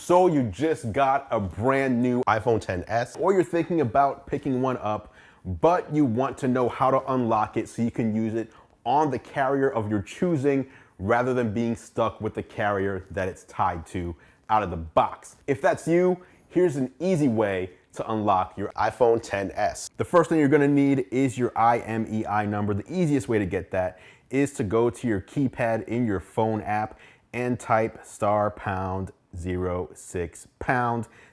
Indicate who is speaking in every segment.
Speaker 1: So you just got a brand new iPhone XS, or you're thinking about picking one up, but you want to know how to unlock it so you can use it on the carrier of your choosing rather than being stuck with the carrier that it's tied to out of the box. If that's you, here's an easy way to unlock your iPhone XS. The first thing you're gonna need is your IMEI number. The easiest way to get that is to go to your keypad in your phone app and type *#06#.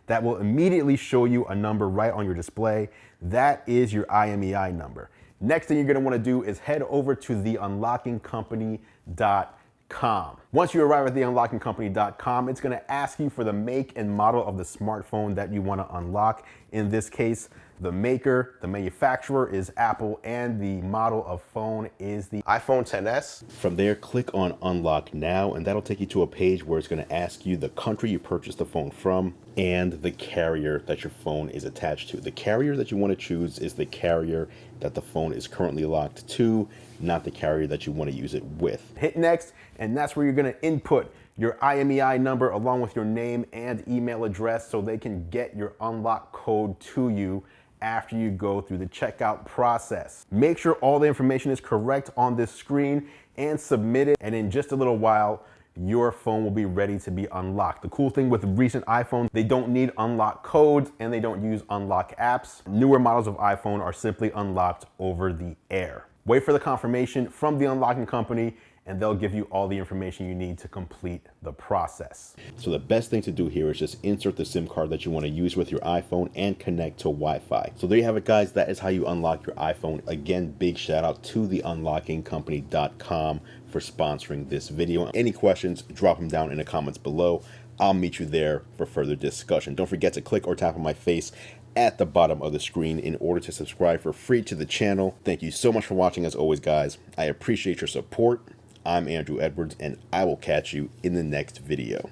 Speaker 1: That will immediately show you a number right on your display. That is your IMEI number. Next thing you're gonna wanna do is head over to theunlockingcompany.com. Once you arrive at theunlockingcompany.com, it's gonna ask you for the make and model of the smartphone that you wanna unlock. In this case, the maker, the manufacturer is Apple, and the model of phone is the iPhone XS. From there, click on Unlock Now, and that'll take you to a page where it's gonna ask you the country you purchased the phone from and the carrier that your phone is attached to. The carrier that you wanna choose is the carrier that the phone is currently locked to, not the carrier that you wanna use it with. Hit Next, and that's where you're gonna input your IMEI number along with your name and email address so they can get your unlock code to you after you go through the checkout process. Make sure all the information is correct on this screen and submit it, and in just a little while, your phone will be ready to be unlocked. The cool thing with recent iPhones, they don't need unlock codes and they don't use unlock apps. Newer models of iPhone are simply unlocked over the air. Wait for the confirmation from the unlocking company, and they'll give you all the information you need to complete the process. So the best thing to do here is just insert the SIM card that you want to use with your iPhone and connect to Wi-Fi. So there you have it, guys. That is how you unlock your iPhone. Again, big shout out to theunlockingcompany.com for sponsoring this video. Any questions, drop them down in the comments below. I'll meet you there for further discussion. Don't forget to click or tap on my face at the bottom of the screen in order to subscribe for free to the channel. Thank you so much for watching as always, guys. I appreciate your support. I'm Andrew Edwards, and I will catch you in the next video.